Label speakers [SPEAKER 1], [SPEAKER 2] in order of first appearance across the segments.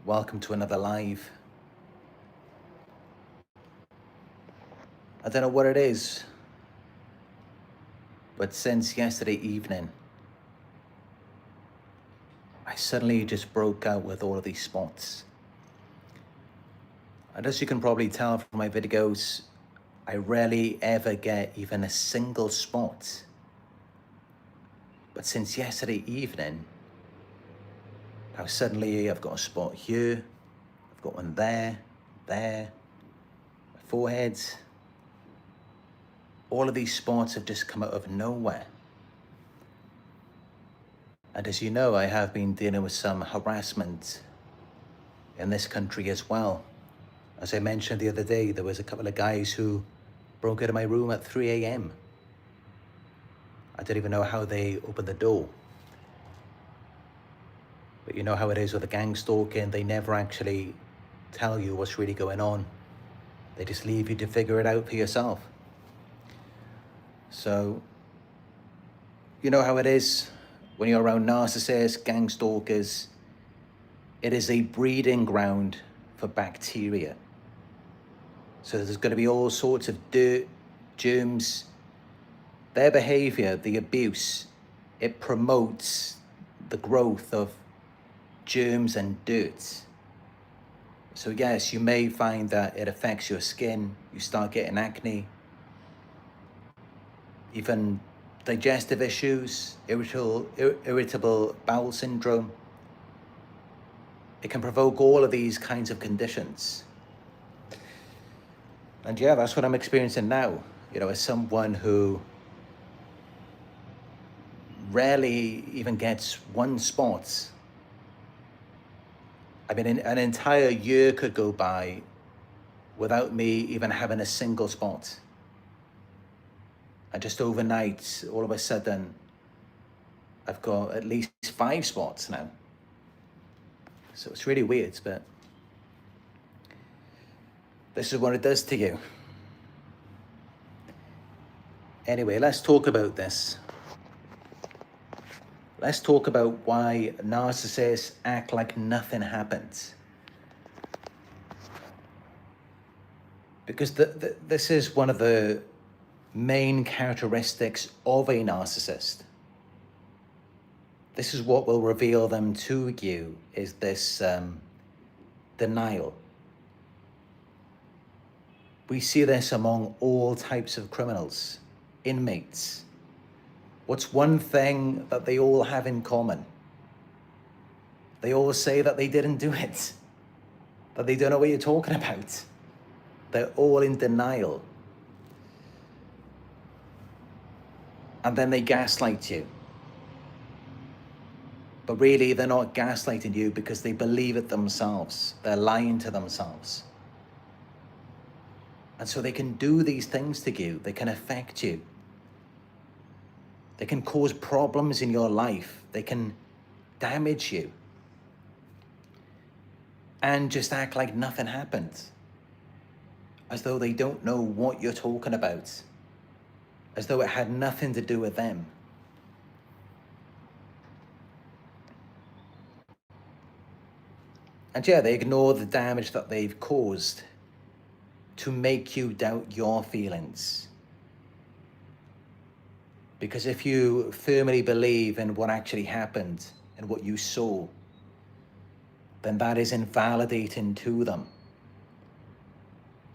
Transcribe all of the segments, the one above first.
[SPEAKER 1] welcome to another live. I don't know what it is, but since yesterday evening, I suddenly just broke out with all of these spots. And as you can probably tell from my videos, I rarely ever get even a single spot. But since yesterday evening, now suddenly I've got a spot here, I've got one there, my forehead. All of these spots have just come out of nowhere. And as you know, I have been dealing with some harassment in this country as well. As I mentioned the other day, there was a couple of guys who broke into my room at 3 a.m. I don't even know how they opened the door. But you know how it is with the gang stalking, they never actually tell you what's really going on. They just leave you to figure it out for yourself. So, you know how it is when you're around narcissists, gang stalkers. It is a breeding ground for bacteria. So there's going to be all sorts of dirt, germs. Their behavior, the abuse, it promotes the growth of germs and dirt. So yes, you may find that it affects your skin. You start getting acne, even digestive issues, irritable bowel syndrome. It can provoke all of these kinds of conditions. And yeah, that's what I'm experiencing now. You know, as someone who rarely even gets one spot. I mean, an entire year could go by without me even having a single spot. And just overnight, all of a sudden, I've got at least 5 spots now. So it's really weird, but this is what it does to you. Anyway, let's talk about this. Let's talk about why narcissists act like nothing happened. Because this is one of the main characteristics of a narcissist. This is what will reveal them to you, is this denial. We see this among all types of criminals, inmates. What's one thing that they all have in common? They all say that they didn't do it, that they don't know what you're talking about. They're all in denial. And then they gaslight you. But really, they're not gaslighting you because they believe it themselves. They're lying to themselves. And so they can do these things to you. They can affect you. They can cause problems in your life. They can damage you. And just act like nothing happened. As though they don't know what you're talking about. As though it had nothing to do with them. And yeah, they ignore the damage that they've caused to make you doubt your feelings. Because if you firmly believe in what actually happened and what you saw, then that is invalidating to them.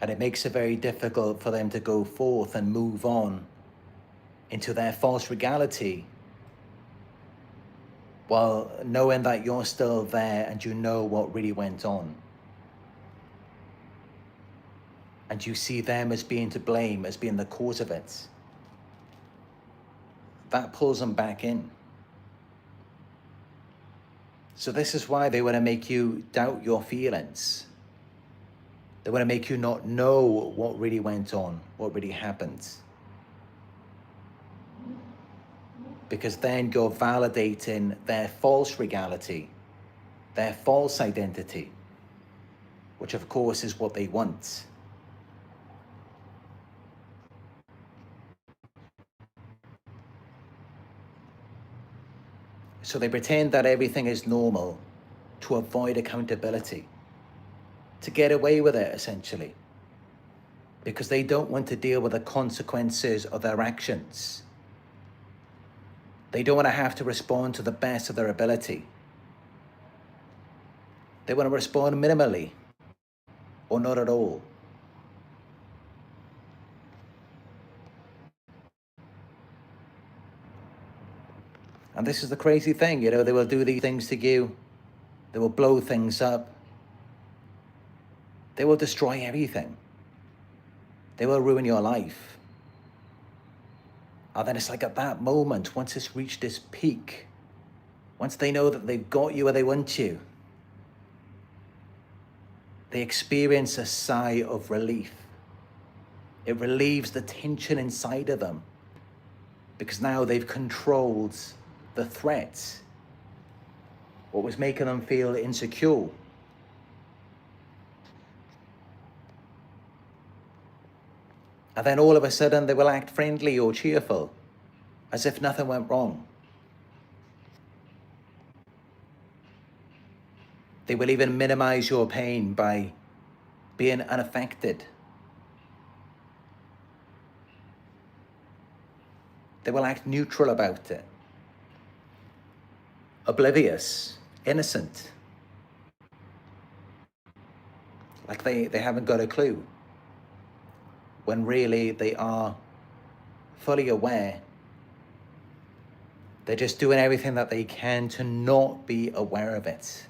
[SPEAKER 1] And it makes it very difficult for them to go forth and move on into their false reality, while knowing that you're still there and you know what really went on. And you see them as being to blame, as being the cause of it. That pulls them back in. So this is why they want to make you doubt your feelings. They want to make you not know what really went on, what really happened. Because then you're validating their false reality, their false identity, which of course is what they want. So they pretend that everything is normal to avoid accountability, to get away with it, essentially, because they don't want to deal with the consequences of their actions. They don't want to have to respond to the best of their ability. They want to respond minimally or not at all. And this is the crazy thing, you know, they will do these things to you. They will blow things up. They will destroy everything. They will ruin your life. And then it's like at that moment, once it's reached this peak, once they know that they've got you where they want you, they experience a sigh of relief. It relieves the tension inside of them because now they've controlled the threat, what was making them feel insecure. And then all of a sudden they will act friendly or cheerful, as if nothing went wrong. They will even minimize your pain by being unaffected. They will act neutral about it, oblivious, innocent, like they haven't got a clue, when really they are fully aware. They're just doing everything that they can to not be aware of it.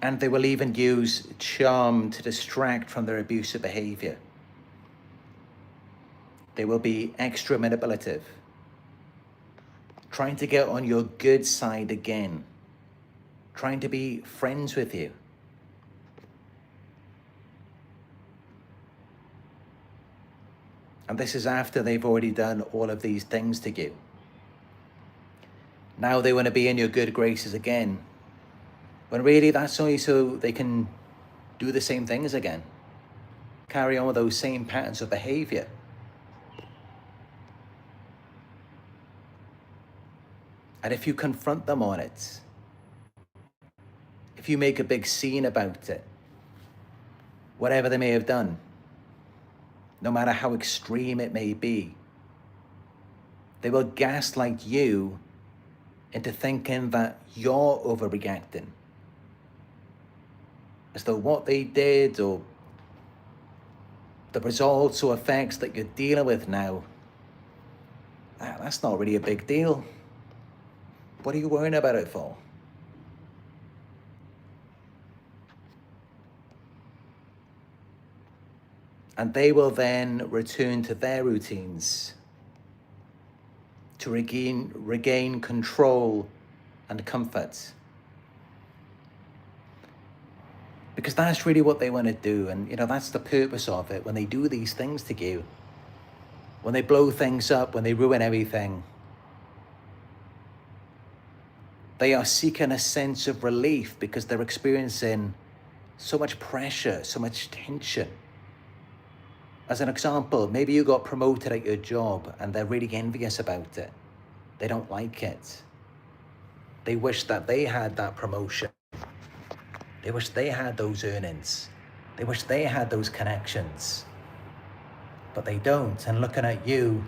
[SPEAKER 1] And they will even use charm to distract from their abusive behavior. They will be extra manipulative, trying to get on your good side again, trying to be friends with you. And this is after they've already done all of these things to you. Now they want to be in your good graces again, when really that's only so they can do the same things again, carry on with those same patterns of behavior. And if you confront them on it, if you make a big scene about it, whatever they may have done, no matter how extreme it may be, they will gaslight you into thinking that you're overreacting, as though what they did or the results or effects that you're dealing with now, that's not really a big deal. What are you worrying about it for? And they will then return to their routines to regain control and comfort. Because that's really what they want to do. And, you know, that's the purpose of it. When they do these things to you, when they blow things up, when they ruin everything, they are seeking a sense of relief because they're experiencing so much pressure, so much tension. As an example, maybe you got promoted at your job and they're really envious about it. They don't like it. They wish that they had that promotion. They wish they had those earnings. They wish they had those connections. But they don't. And looking at you,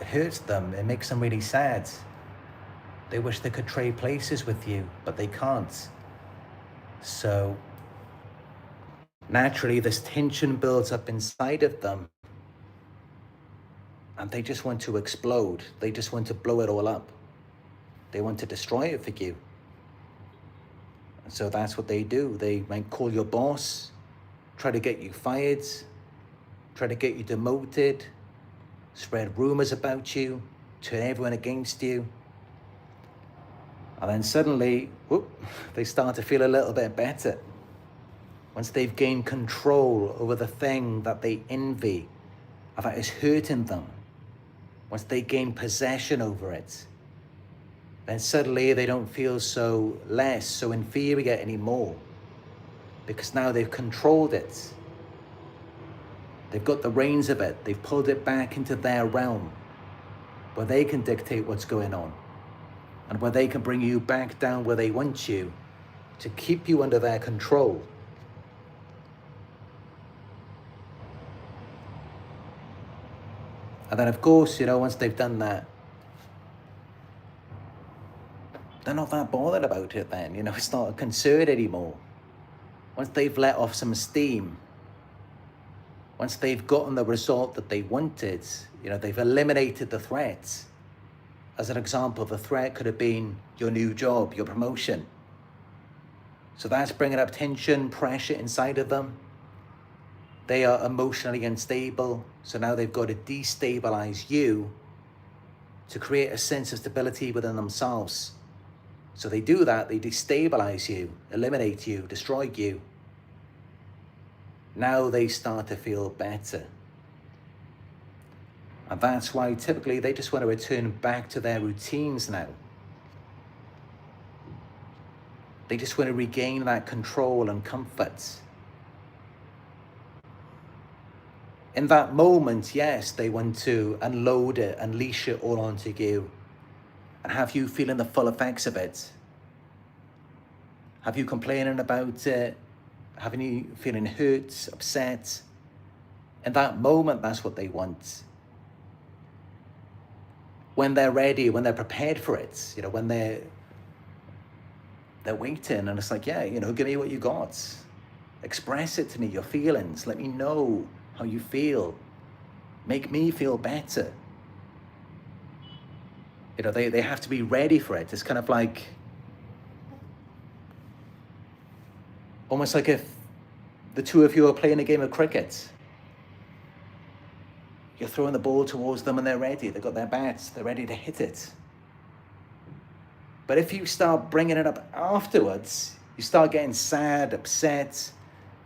[SPEAKER 1] it hurts them. It makes them really sad. They wish they could trade places with you, but they can't. So naturally, this tension builds up inside of them. And they just want to explode. They just want to blow it all up. They want to destroy it for you. And so that's what they do. They might call your boss, try to get you fired, try to get you demoted, spread rumors about you, turn everyone against you. And then suddenly, whoop, they start to feel a little bit better. Once they've gained control over the thing that they envy, or that is hurting them, once they gain possession over it, then suddenly they don't feel so less, so inferior anymore, because now they've controlled it. They've got the reins of it. They've pulled it back into their realm. where they can dictate what's going on, and where they can bring you back down where they want you to keep you under their control. And then, of course, once they've done that, they're not that bothered about it then. It's not a concern anymore. Once they've let off some steam, once they've gotten the result that they wanted, they've eliminated the threat. As an example, the threat could have been your new job, your promotion. So that's bringing up tension, pressure inside of them. They are emotionally unstable, so now they've got to destabilize you to create a sense of stability within themselves. So they do that, they destabilize you, eliminate you, destroy you. Now they start to feel better. And that's why typically they just want to return back to their routines now. They just want to regain that control and comfort. In that moment, yes, they want to unload it, unleash it all onto you, and have you feeling the full effects of it. Have you complaining about it? Having you feeling hurt, upset? In that moment, that's what they want. When they're ready, when they're prepared for it, when they're waiting, and it's like, yeah, give me what you got. Express it to me, your feelings. Let me know how you feel. Make me feel better. They have to be ready for it. It's kind of like, almost like if the two of you are playing a game of cricket. You're throwing the ball towards them and they're ready. They've got their bats. They're ready to hit it. But if you start bringing it up afterwards, you start getting sad, upset,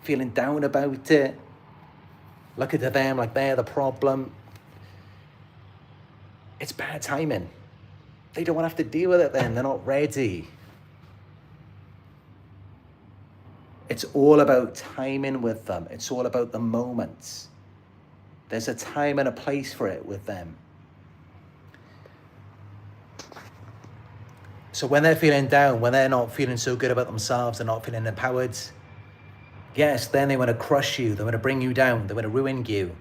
[SPEAKER 1] feeling down about it, looking at them like they're the problem. It's bad timing. They don't want to have to deal with it then. They're not ready. It's all about timing with them. It's all about the moments. There's a time and a place for it with them. So when they're feeling down, when they're not feeling so good about themselves, they're not feeling empowered, yes, then they want to crush you. They want to bring you down. They want to ruin you.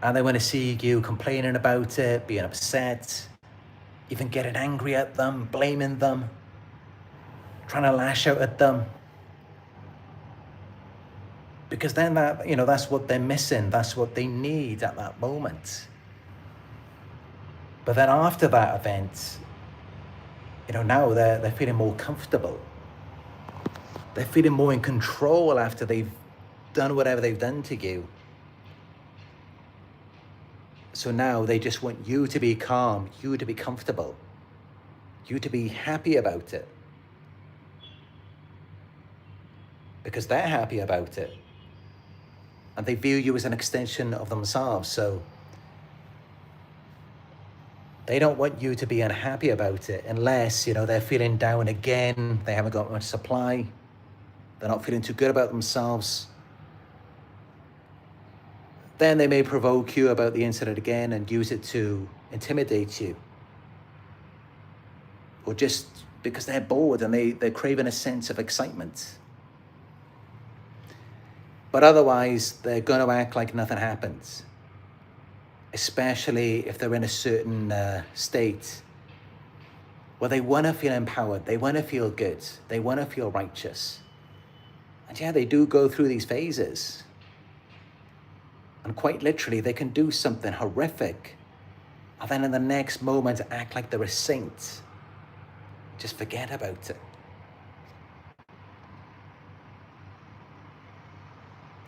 [SPEAKER 1] And they want to see you complaining about it, being upset, even getting angry at them, blaming them, trying to lash out at them. Because then that's what they're missing. That's what they need at that moment. But then after that event, now they're feeling more comfortable. They're feeling more in control after they've done whatever they've done to you. So now they just want you to be calm, you to be comfortable, you to be happy about it. Because they're happy about it. And they view you as an extension of themselves. So they don't want you to be unhappy about it unless, they're feeling down again. They haven't got much supply. They're not feeling too good about themselves. Then they may provoke you about the incident again and use it to intimidate you. Or just because they're bored and they're craving a sense of excitement. But otherwise, they're going to act like nothing happens. Especially if they're in a certain state where they want to feel empowered, they want to feel good, they want to feel righteous. And yeah, they do go through these phases. And quite literally, they can do something horrific and then in the next moment act like they're a saint. Just forget about it.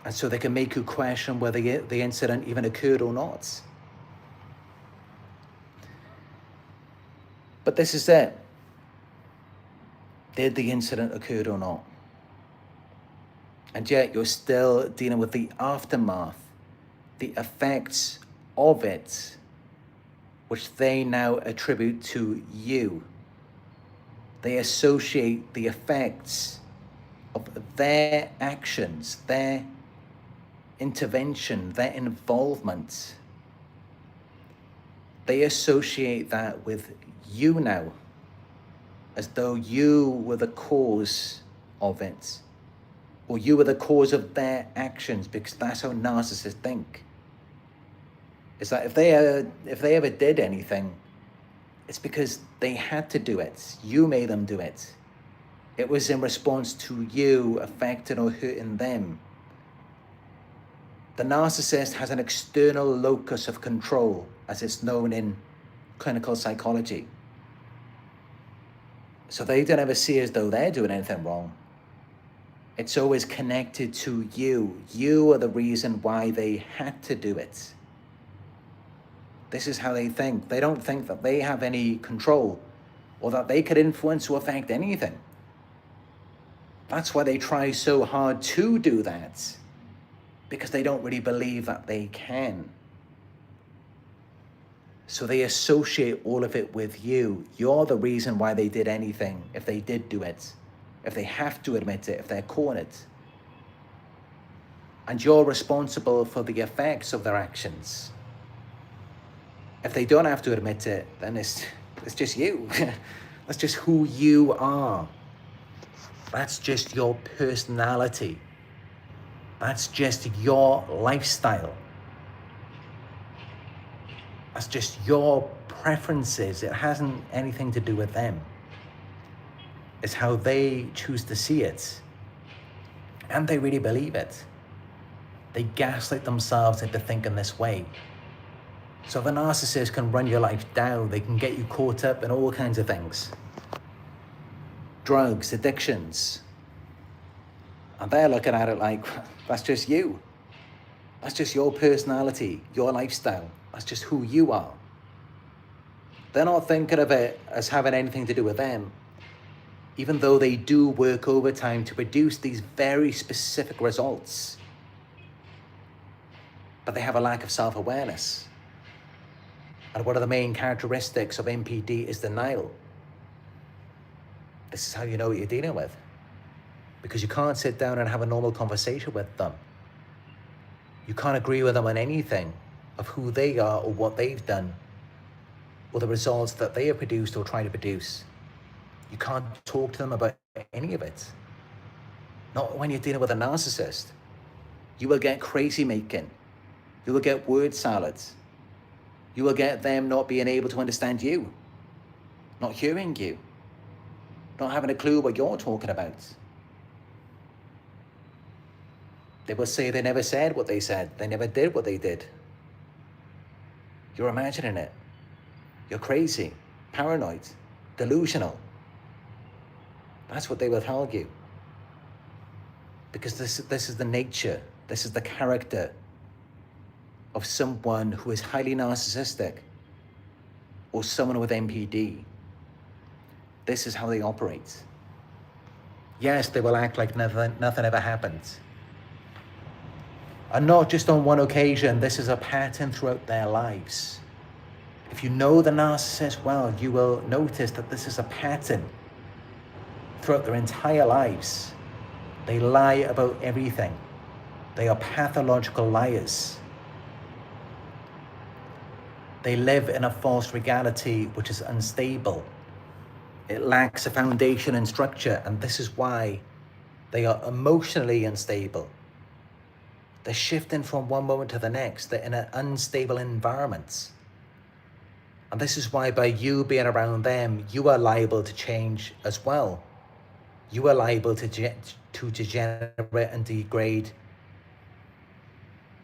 [SPEAKER 1] And so they can make you question whether the incident even occurred or not. But this is it. Did the incident occur or not? And yet you're still dealing with the aftermath, the effects of it, which they now attribute to you. They associate the effects of their actions, their intervention, their involvement They associate that with you now, as though you were the cause of it, or you were the cause of their actions, because that's how narcissists think. It's like if they ever did anything, it's because they had to do it. You made them do it. It was in response to you affecting or hurting them. The narcissist has an external locus of control, as it's known in clinical psychology. So they don't ever see as though they're doing anything wrong. It's always connected to you. You are the reason why they had to do it. This is how they think. They don't think that they have any control or that they could influence or affect anything. That's why they try so hard to do that, because they don't really believe that they can. So they associate all of it with you. You're the reason why they did anything, if they did do it, if they have to admit it, if they're cornered. And you're responsible for the effects of their actions. If they don't have to admit it, then it's just you. That's just who you are. That's just your personality. That's just your lifestyle. That's just your preferences. It hasn't anything to do with them. It's how they choose to see it. And they really believe it. They gaslight themselves into thinking this way. So the narcissist can run your life down. They can get you caught up in all kinds of things. Drugs, addictions. And they're looking at it like, that's just you. That's just your personality, your lifestyle. That's just who you are. They're not thinking of it as having anything to do with them, even though they do work overtime to produce these very specific results. But they have a lack of self-awareness. And one of the main characteristics of NPD is denial. This is how you know what you're dealing with, because you can't sit down and have a normal conversation with them. You can't agree with them on anything of who they are or what they've done or the results that they have produced or try to produce. You can't talk to them about any of it. Not when you're dealing with a narcissist. You will get crazy making. You will get word salads. You will get them not being able to understand you, not hearing you, not having a clue what you're talking about. They will say they never said what they said. They never did what they did. You're imagining it. You're crazy, paranoid, delusional. That's what they will tell you. Because this is the nature, this is the character of someone who is highly narcissistic or someone with NPD. This is how they operate. Yes, they will act like nothing ever happened. And not just on one occasion, this is a pattern throughout their lives. If you know the narcissist well, you will notice that this is a pattern throughout their entire lives. They lie about everything. They are pathological liars. They live in a false reality which is unstable. It lacks a foundation and structure, and this is why they are emotionally unstable. They're shifting from one moment to the next. They're in an unstable environment. And this is why by you being around them, you are liable to change as well. You are liable to degenerate and degrade,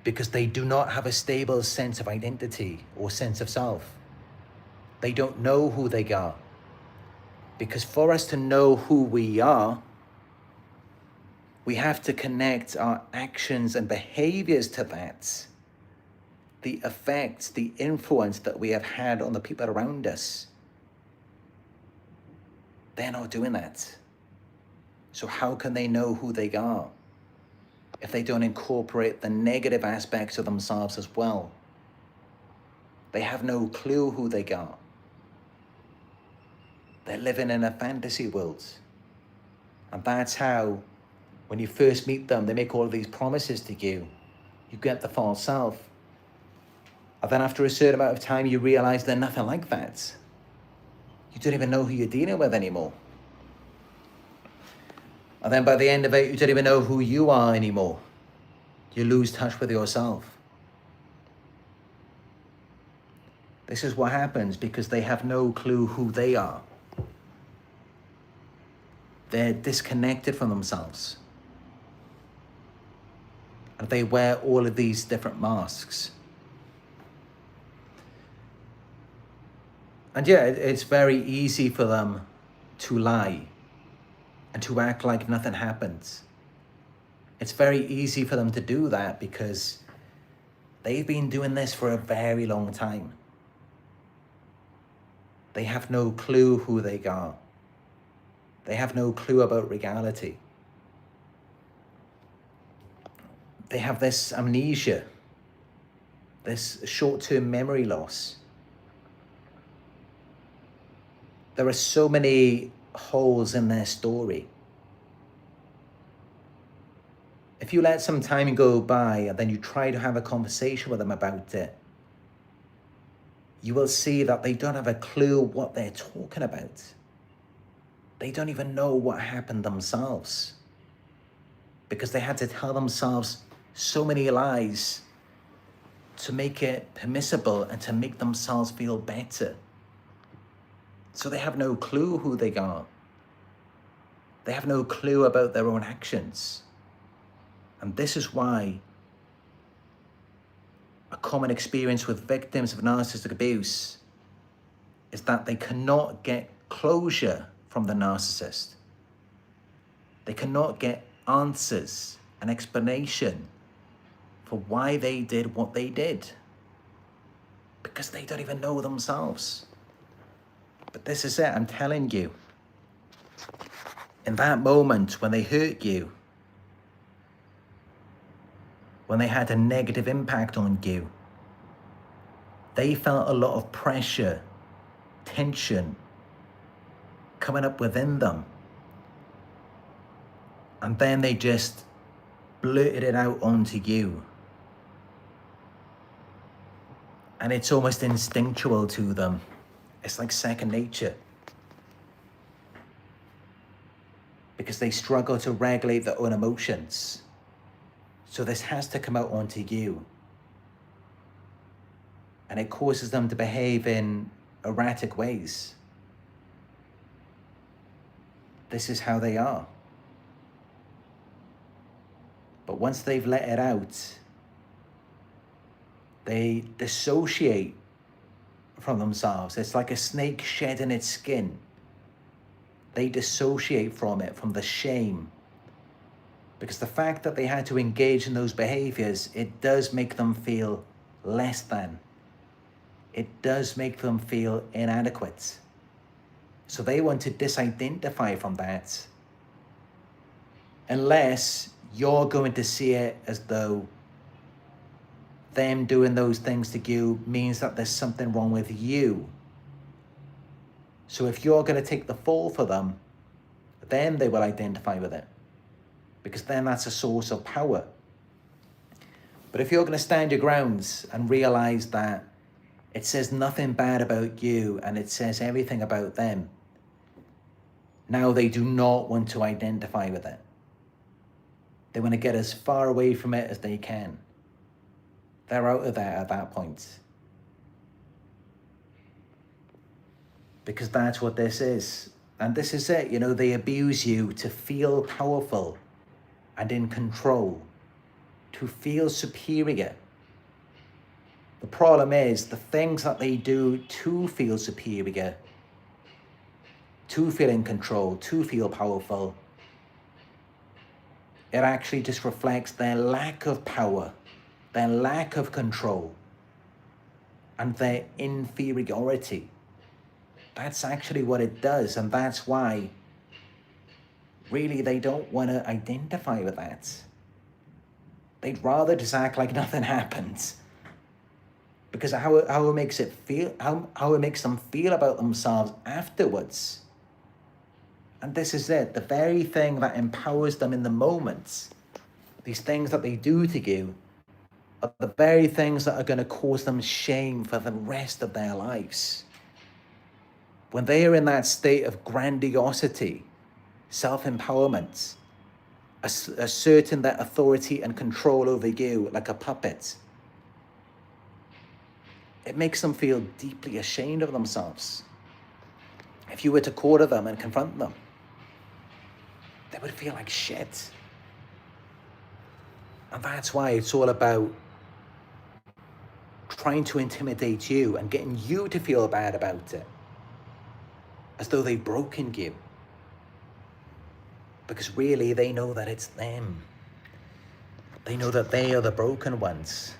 [SPEAKER 1] because they do not have a stable sense of identity or sense of self. They don't know who they are. Because for us to know who we are, we have to connect our actions and behaviors to that. The effects, the influence that we have had on the people around us. They're not doing that. So how can they know who they are if they don't incorporate the negative aspects of themselves as well? They have no clue who they are. They're living in a fantasy world. And that's how, when you first meet them, they make all of these promises to you. You get the false self. And then after a certain amount of time, you realize they're nothing like that. You don't even know who you're dealing with anymore. And then by the end of it, you don't even know who you are anymore. You lose touch with yourself. This is what happens because they have no clue who they are. They're disconnected from themselves. And they wear all of these different masks. And yeah, it's very easy for them to lie and to act like nothing happens. It's very easy for them to do that because they've been doing this for a very long time. They have no clue who they are. They have no clue about reality. They have this amnesia, this short-term memory loss. There are so many holes in their story. If you let some time go by and then you try to have a conversation with them about it, you will see that they don't have a clue what they're talking about. They don't even know what happened themselves because they had to tell themselves so many lies to make it permissible and to make themselves feel better. So they have no clue who they are. They have no clue about their own actions. And this is why a common experience with victims of narcissistic abuse is that they cannot get closure from the narcissist. They cannot get answers, an explanation for why they did what they did, because they don't even know themselves. But this is it, I'm telling you. In that moment when they hurt you, when they had a negative impact on you, they felt a lot of pressure, tension coming up within them. And then they just blurted it out onto you. And it's almost instinctual to them. It's like second nature. Because they struggle to regulate their own emotions. So this has to come out onto you. And it causes them to behave in erratic ways. This is how they are. But once they've let it out, they dissociate from themselves. It's like a snake shedding its skin. They dissociate from it, from the shame. Because the fact that they had to engage in those behaviors, it does make them feel less than. It does make them feel inadequate. So they want to disidentify from that, unless you're going to see it as though them doing those things to you means that there's something wrong with you. So if you're going to take the fall for them, then they will identify with it, because then that's a source of power. But if you're going to stand your grounds and realize that it says nothing bad about you and it says everything about them, now they do not want to identify with it. They want to get as far away from it as they can. They're out of there at that point. Because that's what this is. And this is it, they abuse you to feel powerful and in control, to feel superior. The problem is the things that they do to feel superior, to feel in control, to feel powerful, it actually just reflects their lack of power, their lack of control, and their inferiority. That's actually what it does, and that's why really they don't want to identify with that. They'd rather just act like nothing happens. Because how it makes it feel, how it makes them feel about themselves afterwards. And this is it, the very thing that empowers them in the moments, these things that they do to you, are the very things that are going to cause them shame for the rest of their lives. When they are in that state of grandiosity, self-empowerment, asserting their authority and control over you like a puppet, it makes them feel deeply ashamed of themselves. If you were to corner them and confront them, they would feel like shit. And that's why it's all about trying to intimidate you and getting you to feel bad about it, as though they've broken you. Because really, they know that it's them. They know that they are the broken ones.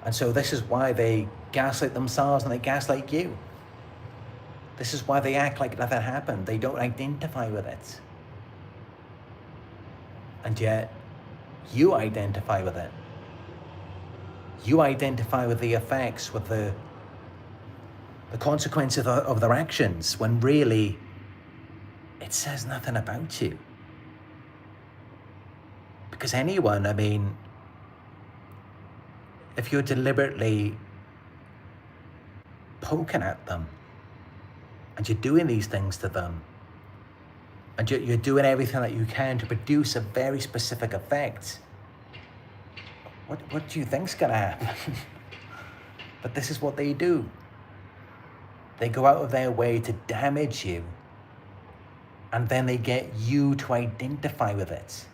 [SPEAKER 1] And so this is why they gaslight themselves and they gaslight you. This is why they act like nothing happened. They don't identify with it. And yet, you identify with it. You identify with the effects, with the consequences of their actions, when really, it says nothing about you. Because anyone, I mean, if you're deliberately poking at them and you're doing these things to them and you're doing everything that you can to produce a very specific effect, what do you think's gonna happen? But this is what they do. They go out of their way to damage you, and then they get you to identify with it,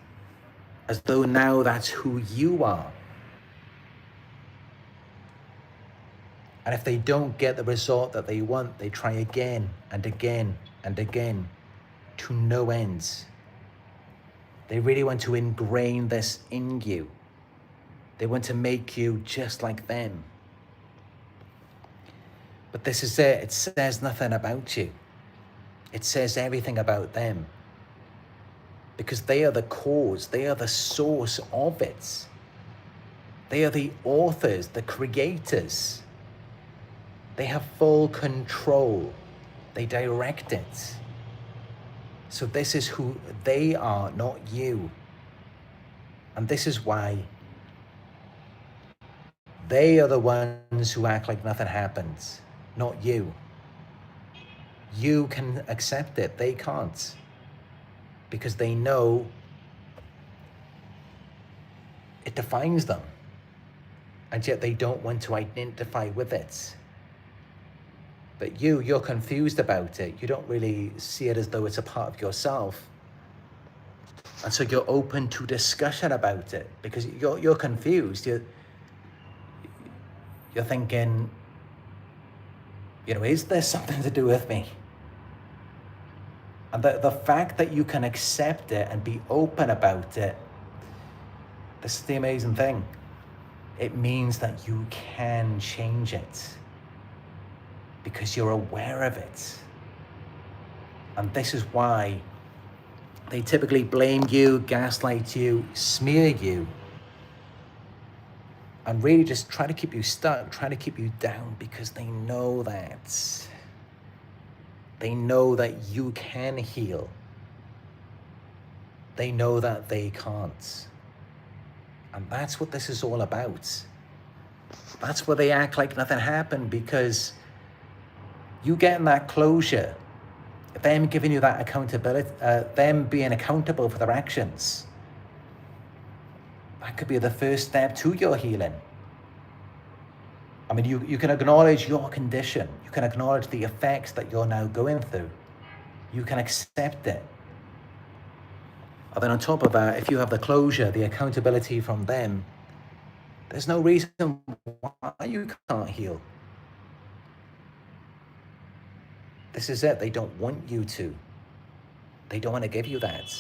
[SPEAKER 1] as though now that's who you are. And if they don't get the result that they want, they try again and again and again to no ends. They really want to ingrain this in you. They want to make you just like them. But this is it. It says nothing about you. It says everything about them. Because they are the cause. They are the source of it. They are the authors, the creators. They have full control. They direct it. So this is who they are, not you. And this is why they are the ones who act like nothing happens, not you. You can accept it, they can't. Because they know it defines them. And yet they don't want to identify with it. But you're confused about it. You don't really see it as though it's a part of yourself. And so you're open to discussion about it because you're confused. You're thinking, is there something to do with me? And the fact that you can accept it and be open about it, this is the amazing thing. It means that you can change it. Because you're aware of it. And this is why they typically blame you, gaslight you, smear you, and really just try to keep you stuck, try to keep you down, because they know that. They know that you can heal. They know that they can't. And that's what this is all about. That's where they act like nothing happened, because you getting that closure, them giving you that accountability, them being accountable for their actions, that could be the first step to your healing. I mean, you can acknowledge your condition. You can acknowledge the effects that you're now going through. You can accept it. And then on top of that, if you have the closure, the accountability from them, there's no reason why you can't heal. This is it. They don't want you to. They don't want to give you that.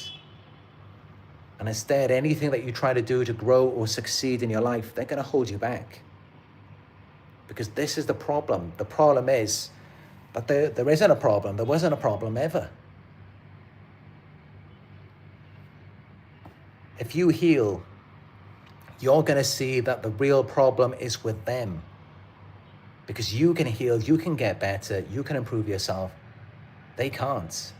[SPEAKER 1] And instead, anything that you try to do to grow or succeed in your life, they're going to hold you back. Because this is the problem. The problem is that there isn't a problem. There wasn't a problem ever. If you heal, you're going to see that the real problem is with them. Because you can heal, you can get better, you can improve yourself. They can't.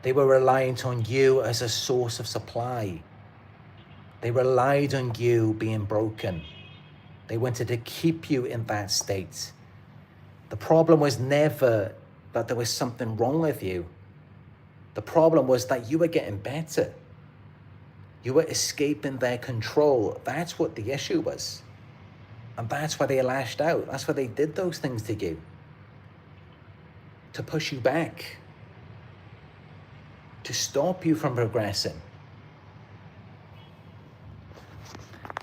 [SPEAKER 1] They were reliant on you as a source of supply. They relied on you being broken. They wanted to keep you in that state. The problem was never that there was something wrong with you. The problem was that you were getting better. You were escaping their control. That's what the issue was. And that's why they lashed out. That's why they did those things to you. To push you back. To stop you from progressing.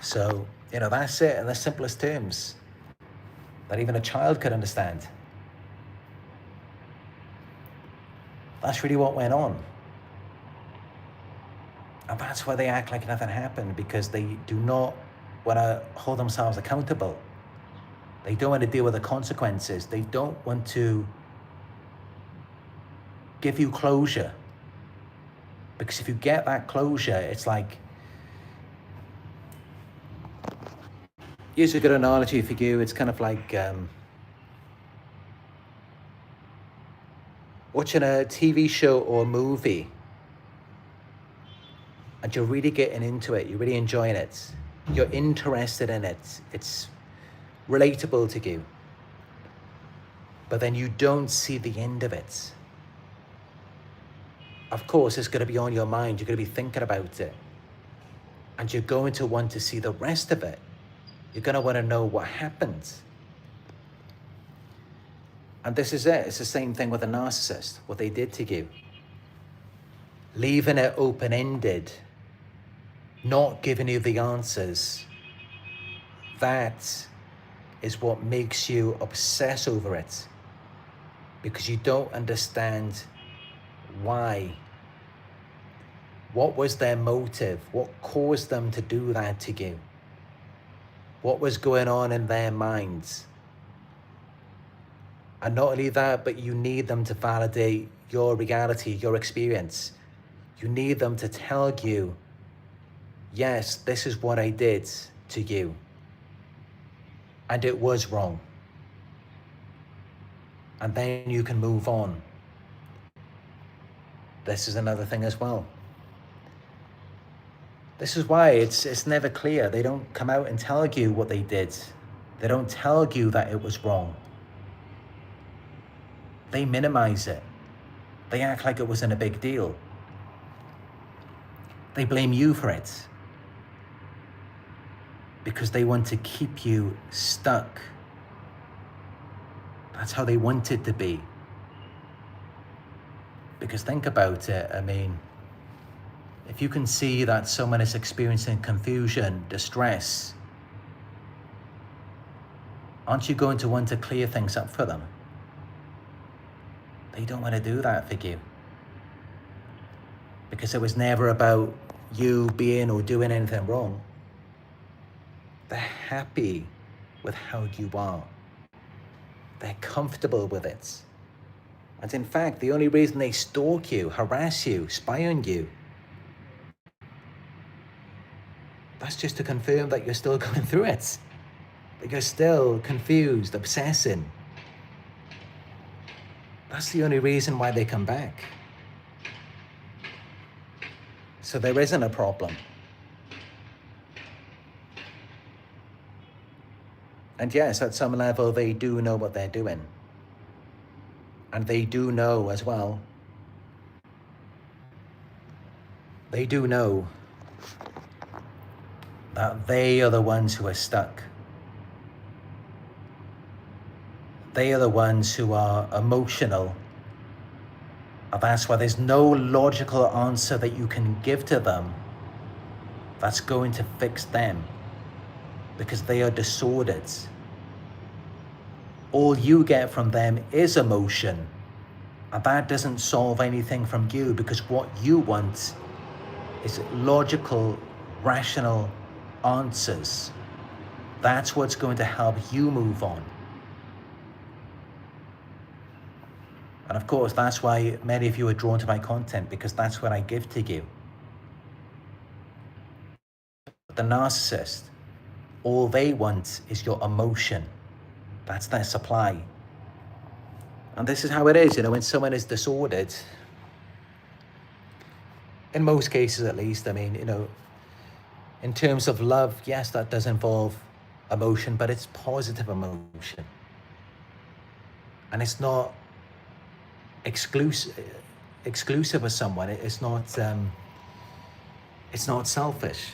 [SPEAKER 1] So, that's it in the simplest terms that even a child could understand. That's really what went on. And that's why they act like nothing happened, because they do not want to hold themselves accountable. They don't want to deal with the consequences. They don't want to give you closure. Because if you get that closure, it's like, here's a good analogy for you. It's kind of like watching a TV show or a movie, and you're really getting into it. You're really enjoying it. You're interested in it. It's relatable to you. But then you don't see the end of it. Of course, it's going to be on your mind. You're going to be thinking about it. And you're going to want to see the rest of it. You're going to want to know what happened. And this is it. It's the same thing with a narcissist, what they did to you. Leaving it open-ended, not giving you the answers. That is what makes you obsess over it. Because you don't understand why. What was their motive? What caused them to do that to you? What was going on in their minds? And not only that, but you need them to validate your reality, your experience. You need them to tell you, yes, this is what I did to you. And it was wrong. And then you can move on. This is another thing as well. This is why it's never clear. They don't come out and tell you what they did. They don't tell you that it was wrong. They minimize it. They act like it wasn't a big deal. They blame you for it. Because they want to keep you stuck. That's how they want it to be. Because think about it, I mean, if you can see that someone is experiencing confusion, distress, aren't you going to want to clear things up for them? They don't want to do that for you. Because it was never about you being or doing anything wrong. They're happy with how you are. They're comfortable with it. And in fact, the only reason they stalk you, harass you, spy on you, that's just to confirm that you're still going through it. That you're still confused, obsessing. That's the only reason why they come back. So there isn't a problem. And yes, at some level, they do know what they're doing. And they do know as well. They do know that they are the ones who are stuck. They are the ones who are emotional. And that's why there's no logical answer that you can give to them that's going to fix them. Because they are disordered. All you get from them is emotion. And that doesn't solve anything from you, because what you want is logical, rational answers. That's what's going to help you move on. And of course, that's why many of you are drawn to my content, because that's what I give to you. But the narcissist, all they want is your emotion. That's their supply. And this is how it is, when someone is disordered, in most cases at least, I mean, In terms of love, yes, that does involve emotion, but it's positive emotion. And it's not exclusive of someone. It's not selfish.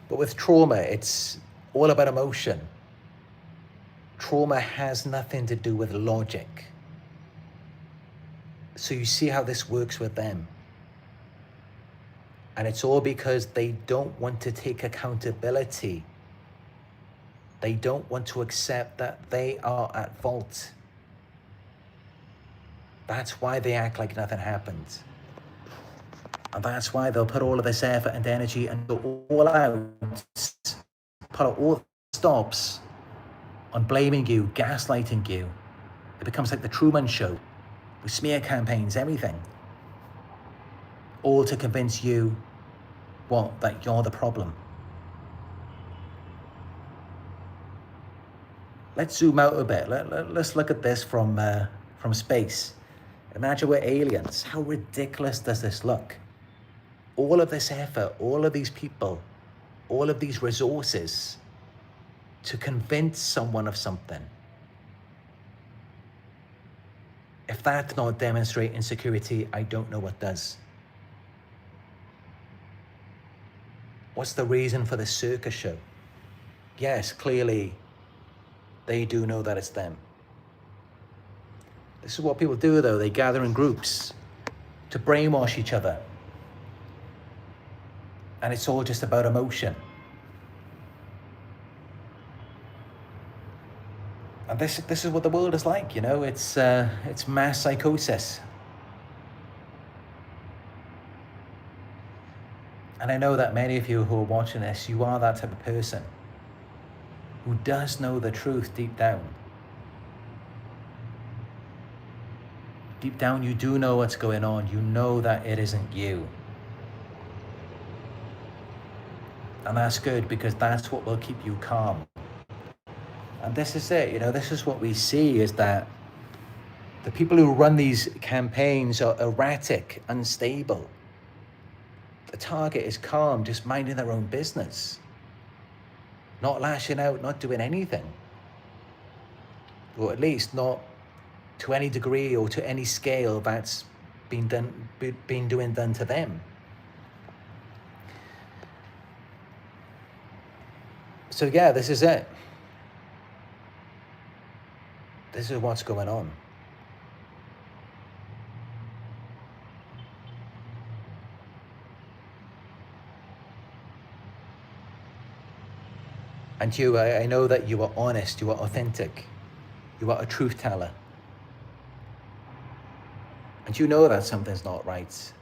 [SPEAKER 1] But with trauma, it's all about emotion. Trauma has nothing to do with logic. So you see how this works with them. And it's all because they don't want to take accountability. They don't want to accept that they are at fault. That's why they act like nothing happened. And that's why they'll put all of this effort and energy and go all out, put out all the stops on blaming you, gaslighting you. It becomes like the Truman Show with smear campaigns, everything. All to convince you, that you're the problem. Let's zoom out a bit. Let's look at this from space. Imagine we're aliens. How ridiculous does this look? All of this effort, all of these people, all of these resources to convince someone of something. If that not demonstrate insecurity, I don't know what does. What's the reason for this circus show? Yes, clearly they do know that it's them. This is what people do though. They gather in groups to brainwash each other. And it's all just about emotion. And this is what the world is like, you know, it's mass psychosis. And I know that many of you who are watching this, you are that type of person who does know the truth deep down. Deep down, you do know what's going on. You know that it isn't you. And that's good, because that's what will keep you calm. And this is it, you know, this is what we see, is that the people who run these campaigns are erratic, unstable. The target is calm, just minding their own business. Not lashing out, not doing anything. Or at least not to any degree or to any scale that's been done to them. So yeah, this is it. This is what's going on. And you, I know that you are honest, you are authentic, you are a truth teller. And you know that something's not right.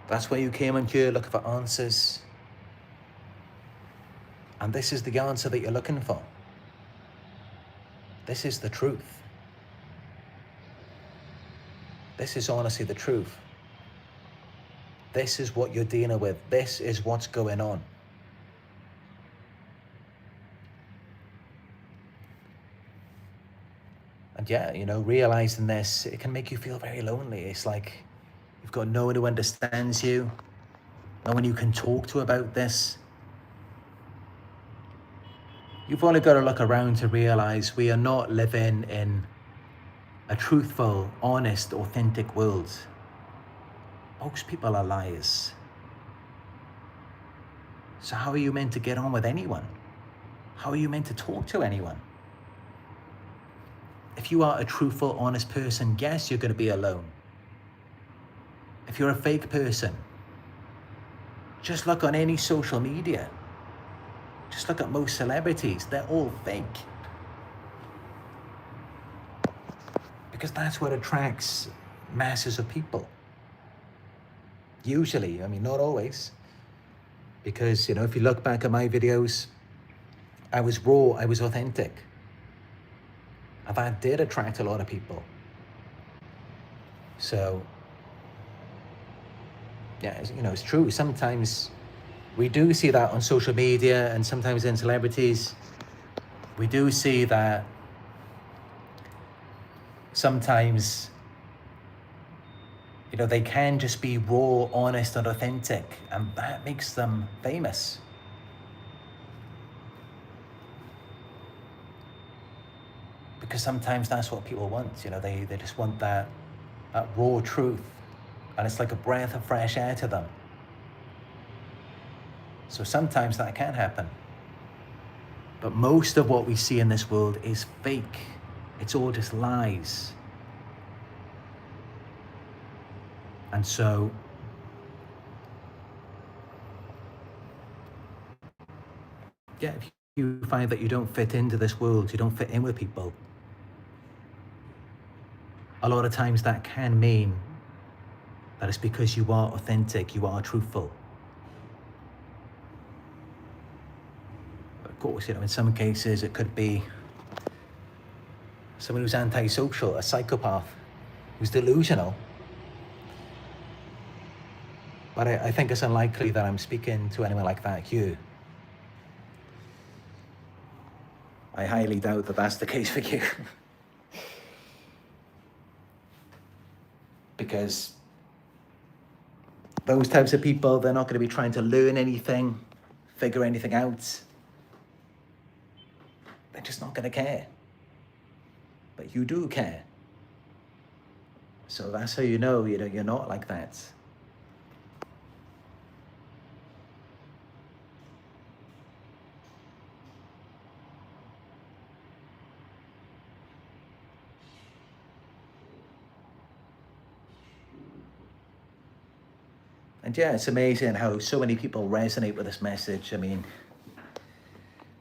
[SPEAKER 1] That's why you came on here looking for answers. And this is the answer that you're looking for. This is the truth. This is honestly the truth. This is what you're dealing with. This is what's going on. And yeah, you know, realizing this, it can make you feel very lonely. It's like you've got no one who understands you, no one you can talk to about this. You've only got to look around to realize we are not living in a truthful, honest, authentic world. Most people are liars. So how are you meant to get on with anyone? How are you meant to talk to anyone? If you are a truthful, honest person, yes, you're going to be alone. If you're a fake person, just look on any social media. Just look at most celebrities. They're all fake. Because that's what attracts masses of people. Usually, I mean, not always. Because, you know, if you look back at my videos, I was raw, I was authentic. And that did attract a lot of people. So, yeah, you know, it's true. Sometimes we do see that on social media, and sometimes in celebrities. We do see that sometimes You know, they can just be raw, honest, and authentic, and that makes them famous. Because sometimes that's what people want, you know, they just want that raw truth, and it's like a breath of fresh air to them. So sometimes that can happen. But most of what we see in this world is fake. It's all just lies. And so yeah, if you find that you don't fit into this world, you don't fit in with people, a lot of times that can mean that it's because you are authentic, you are truthful. Of course, you know, in some cases it could be someone who's antisocial, a psychopath, who's delusional. But I think it's unlikely that I'm speaking to anyone like that here. I highly doubt that that's the case for you. Because those types of people, they're not going to be trying to learn anything, figure anything out. They're just not going to care. But you do care. So that's how you know, you're not like that. And yeah, it's amazing how so many people resonate with this message. I mean,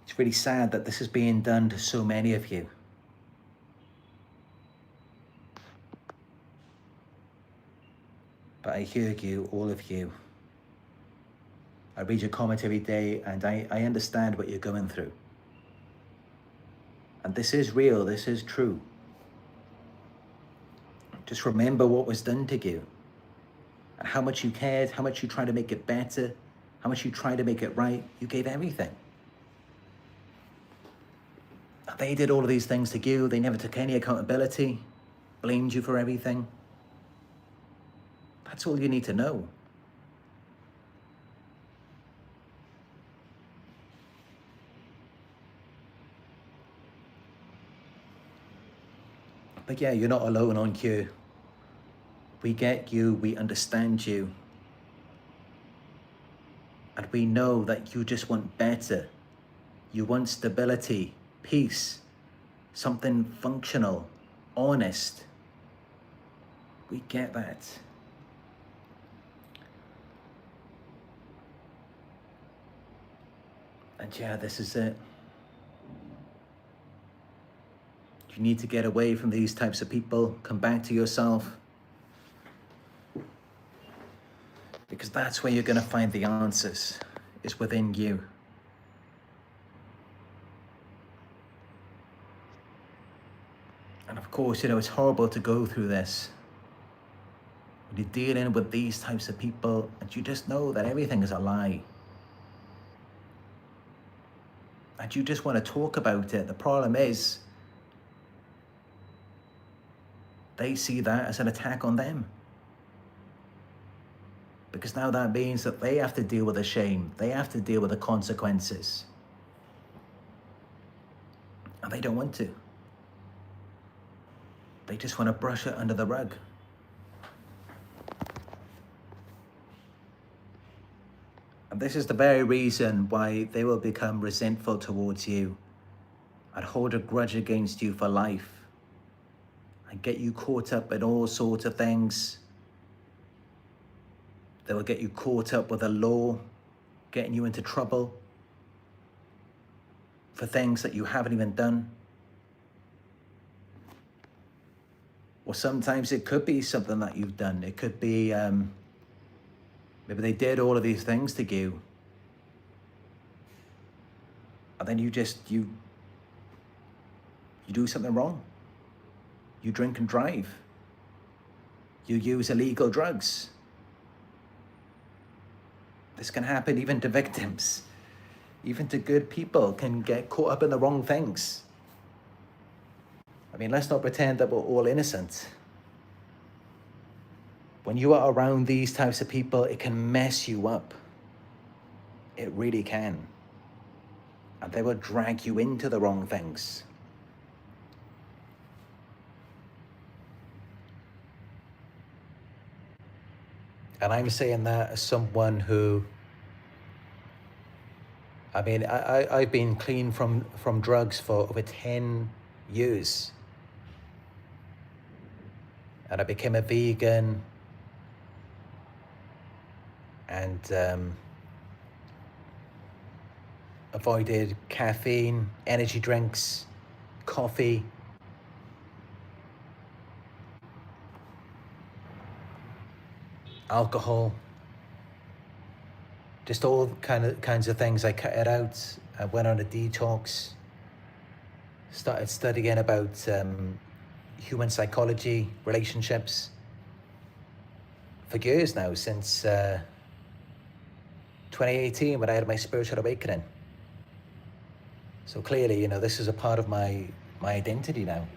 [SPEAKER 1] it's really sad that this is being done to so many of you. But I hear you, all of you. I read your comment every day, and I understand what you're going through. And this is real, this is true. Just remember what was done to you, and how much you cared, how much you tried to make it better, how much you tried to make it right. You gave everything. They did all of these things to you. They never took any accountability, blamed you for everything. That's all you need to know. But yeah, you're not alone on Q. We get you, we understand you. And we know that you just want better. You want stability, peace, something functional, honest. We get that. And yeah, this is it. You need to get away from these types of people, come back to yourself. Because that's where you're going to find the answers, is within you. And of course, you know, it's horrible to go through this. When you're dealing with these types of people and you just know that everything is a lie. And you just want to talk about it. The problem is, they see that as an attack on them. Because now that means that they have to deal with the shame. They have to deal with the consequences. And they don't want to. They just want to brush it under the rug. And this is the very reason why they will become resentful towards you and hold a grudge against you for life and get you caught up in all sorts of things. They will get you caught up with the law, getting you into trouble for things that you haven't even done. Or sometimes it could be something that you've done. It could be, maybe they did all of these things to you. And then you do something wrong. You drink and drive. You use illegal drugs. This can happen even to victims. Even to good people can get caught up in the wrong things. I mean, let's not pretend that we're all innocent. When you are around these types of people, it can mess you up. It really can. And they will drag you into the wrong things. And I'm saying that as someone who, I mean, I've been clean from drugs for over 10 years. And I became a vegan and avoided caffeine, energy drinks, coffee. Alcohol, just all kinds of things. I cut it out. I went on a detox, started studying about human psychology, relationships for years now, since 2018 when I had my spiritual awakening. So clearly, you know, this is a part of my identity now,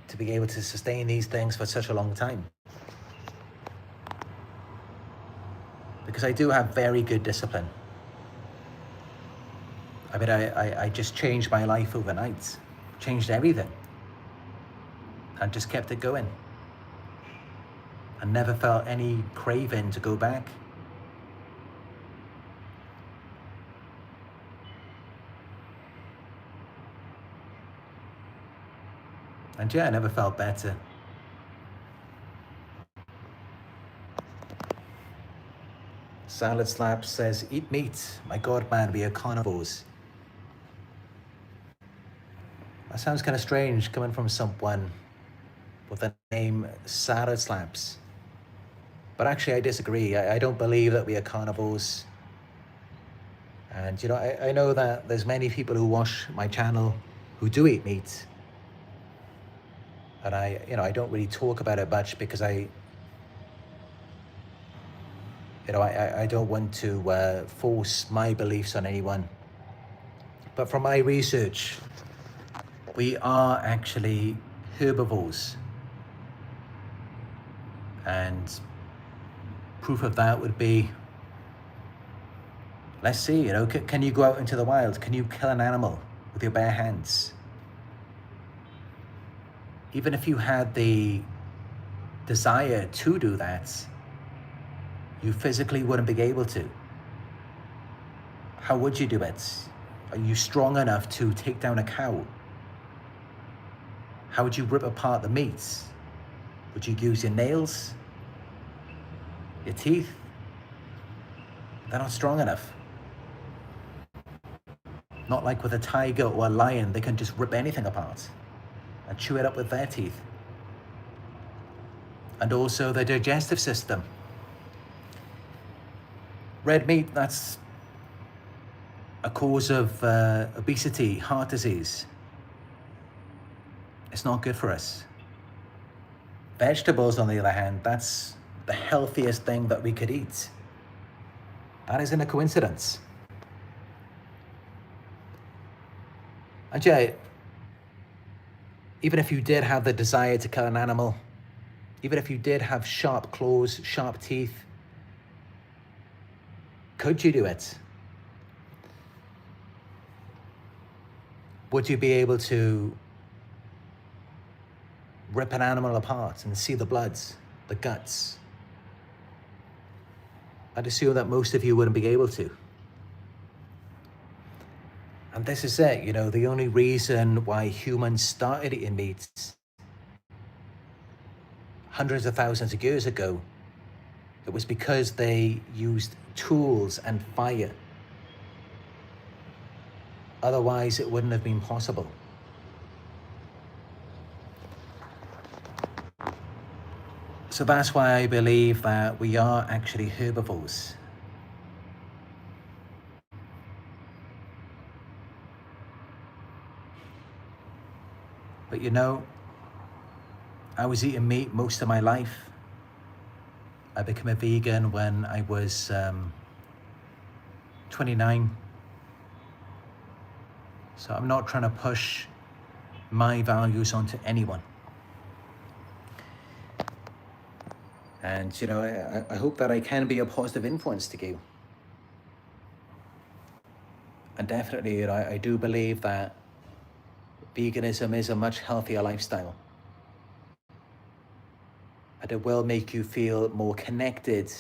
[SPEAKER 1] to be able to sustain these things for such a long time. Because I do have very good discipline. I mean, I just changed my life overnight, changed everything, and just kept it going. I never felt any craving to go back. And yeah, I never felt better. Salad Slap says, eat meat. My God, man, we are carnivores. That sounds kind of strange coming from someone with the name Salad Slaps. But actually, I disagree. I don't believe that we are carnivores. And, you know, I know that there's many people who watch my channel who do eat meat. And I don't really talk about it much because I don't want to force my beliefs on anyone. But from my research, we are actually herbivores. And proof of that would be, let's see, you know, can you go out into the wild? Can you kill an animal with your bare hands? Even if you had the desire to do that, you physically wouldn't be able to. How would you do it? Are you strong enough to take down a cow? How would you rip apart the meat? Would you use your nails? Your teeth? They're not strong enough. Not like with a tiger or a lion, they can just rip anything apart and chew it up with their teeth. And also their digestive system. Red meat, that's a cause of obesity, heart disease. It's not good for us. Vegetables, on the other hand, that's the healthiest thing that we could eat. That isn't a coincidence. And yeah, even if you did have the desire to kill an animal, even if you did have sharp claws, sharp teeth, could you do it? Would you be able to rip an animal apart and see the bloods, the guts? I'd assume that most of you wouldn't be able to. And this is it, you know, the only reason why humans started eating meat hundreds of thousands of years ago, it was because they used tools and fire. Otherwise, it wouldn't have been possible. So that's why I believe that we are actually herbivores. But you know, I was eating meat most of my life. I became a vegan when I was 29. So I'm not trying to push my values onto anyone. And, I hope that I can be a positive influence to you. And definitely, I do believe that veganism is a much healthier lifestyle. And it will make you feel more connected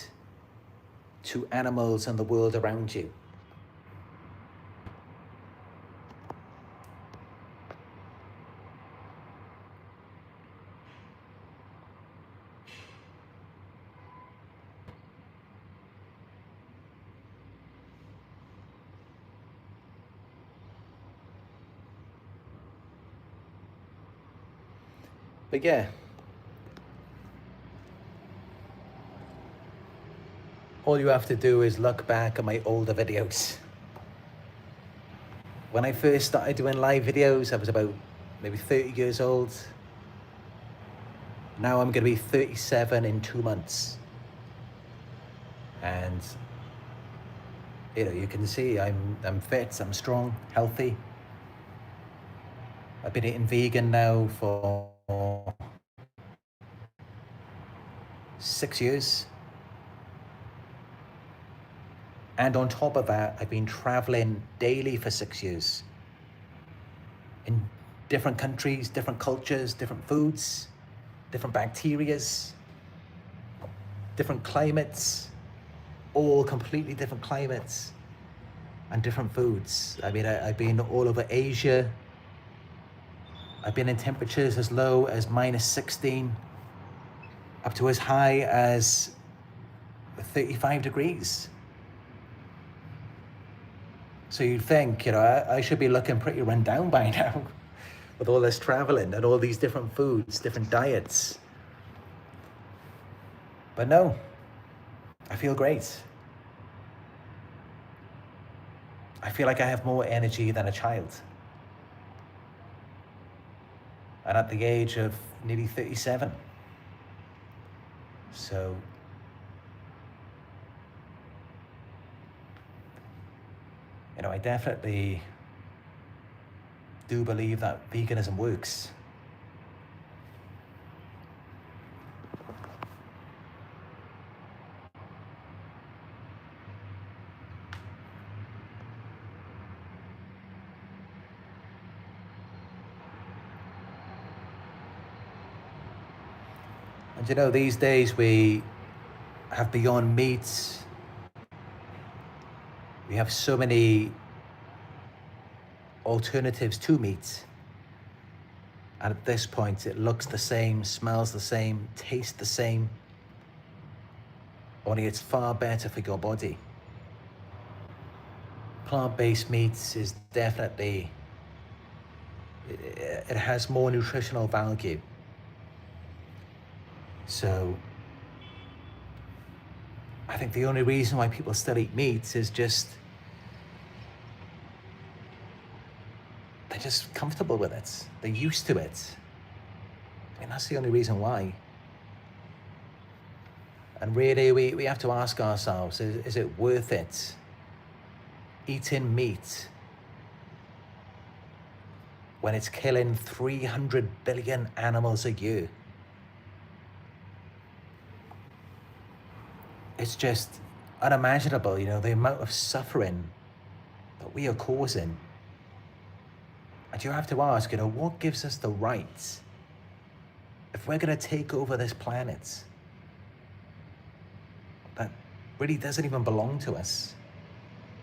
[SPEAKER 1] to animals and the world around you. But yeah, all you have to do is look back at my older videos. When I first started doing live videos, I was about maybe 30 years old. Now I'm going to be 37 in 2 months. And, you can see I'm fit, I'm strong, healthy. I've been eating vegan now for 6 years. And on top of that, I've been traveling daily for 6 years. In different countries, different cultures, different foods, different bacterias, different climates, all completely different climates and different foods. I mean, I've been all over Asia. I've been in temperatures as low as -16, up to as high as 35 degrees. So you'd think, I should be looking pretty run down by now with all this traveling and all these different foods, different diets. But no, I feel great. I feel like I have more energy than a child. And at the age of nearly 37. So, I definitely do believe that veganism works. And these days we have Beyond Meat. We have so many alternatives to meat. And at this point, it looks the same, smells the same, tastes the same. Only it's far better for your body. Plant-based meats is definitely, it has more nutritional value. So I think the only reason why people still eat meat is they're just comfortable with it. They're used to it. I mean, that's the only reason why. And really, we have to ask ourselves, is it worth it eating meat when it's killing 300 billion animals a year? It's just unimaginable, the amount of suffering that we are causing. And you have to ask, what gives us the right, if we're going to take over this planet that really doesn't even belong to us,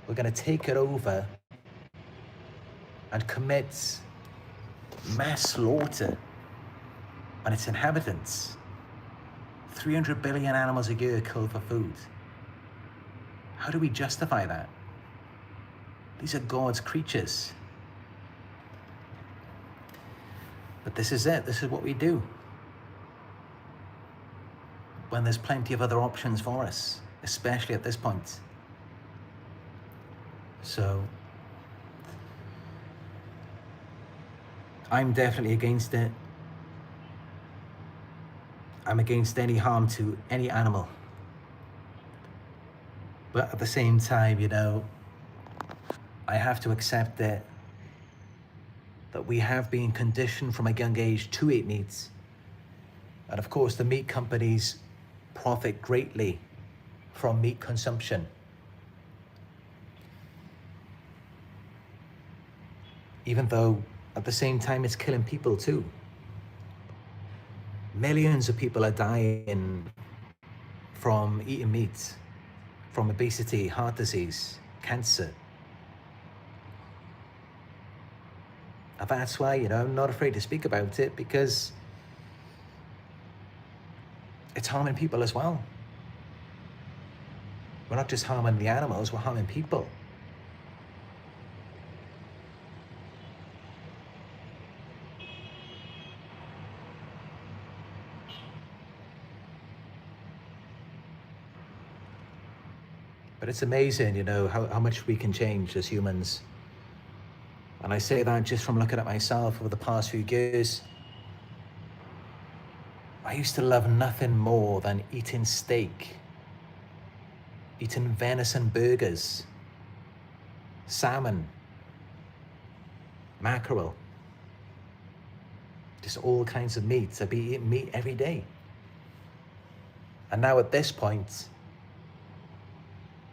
[SPEAKER 1] we're going to take it over and commit mass slaughter on its inhabitants. 300 billion animals a year killed for food. How do we justify that? These are God's creatures. But this is it. This is what we do when there's plenty of other options for us, especially at this point. So I'm definitely against it. I'm against any harm to any animal. But at the same time, I have to accept that we have been conditioned from a young age to eat meat. And of course, the meat companies profit greatly from meat consumption. Even though at the same time it's killing people too. Millions of people are dying from eating meat, from obesity, heart disease, cancer. And that's why, I'm not afraid to speak about it, because it's harming people as well. We're not just harming the animals, we're harming people. But it's amazing, how much we can change as humans. And I say that just from looking at myself over the past few years. I used to love nothing more than eating steak, eating venison burgers, salmon, mackerel, just all kinds of meats. I'd be eating meat every day. And now at this point,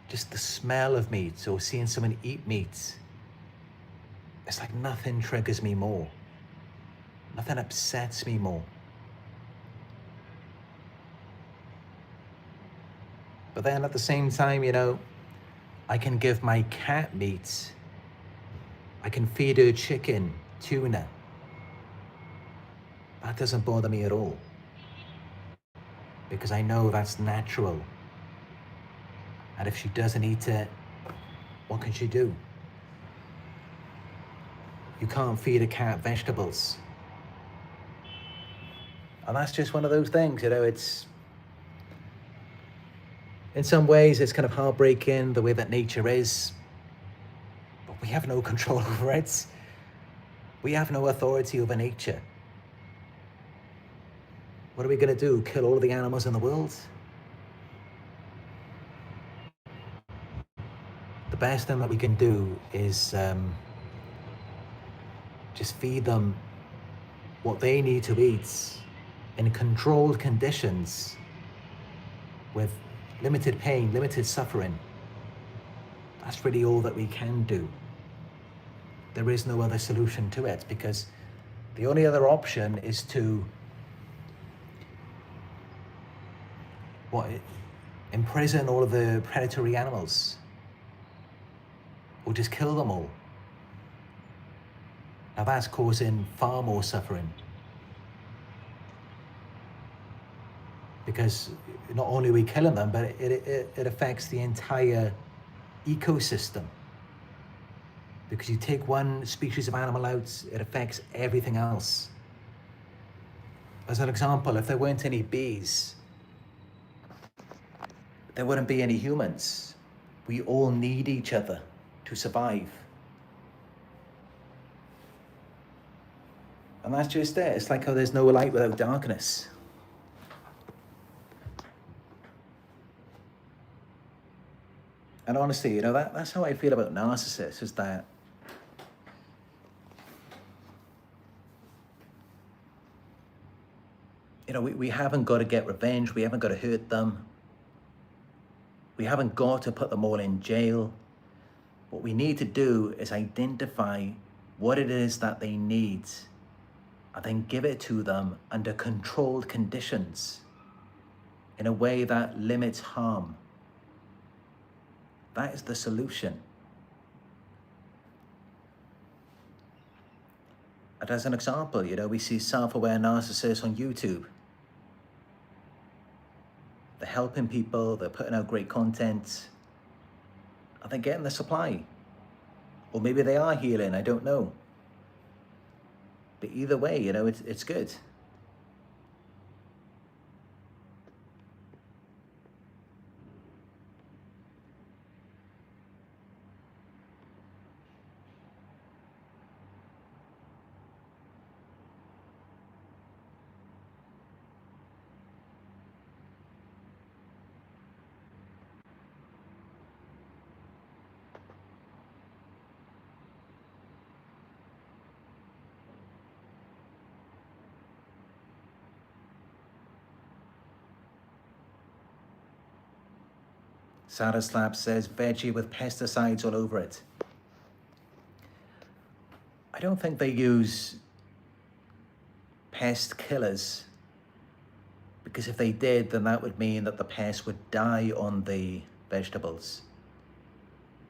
[SPEAKER 1] just the smell of meat or seeing someone eat meat, it's like nothing triggers me more. Nothing upsets me more. But then at the same time, I can give my cat meat. I can feed her chicken, tuna. That doesn't bother me at all, because I know that's natural. And if she doesn't eat it, what can she do? You can't feed a cat vegetables. And that's just one of those things, it's, in some ways, it's kind of heartbreaking the way that nature is, but we have no control over it. We have no authority over nature. What are we going to do? Kill all the animals in the world? The best thing that we can do is just feed them what they need to eat in controlled conditions with limited pain, limited suffering. That's really all that we can do. There is no other solution to it, because the only other option is to imprison all of the predatory animals, or just kill them all. Now that's causing far more suffering, because not only are we killing them, but it affects the entire ecosystem. Because you take one species of animal out, it affects everything else. As an example, if there weren't any bees, there wouldn't be any humans. We all need each other to survive. And that's just it. It's like how there's no light without darkness. And honestly, that's how I feel about narcissists, is that we haven't got to get revenge. We haven't got to hurt them. We haven't got to put them all in jail. What we need to do is identify what it is that they need, and then give it to them under controlled conditions in a way that limits harm. That is the solution. And as an example, we see self-aware narcissists on YouTube. They're helping people, they're putting out great content, and they're getting the supply. Or maybe they are healing, I don't know. But either way, it's good. Slap says veggie with pesticides all over it. I don't think they use pest killers, because if they did, then that would mean that the pests would die on the vegetables,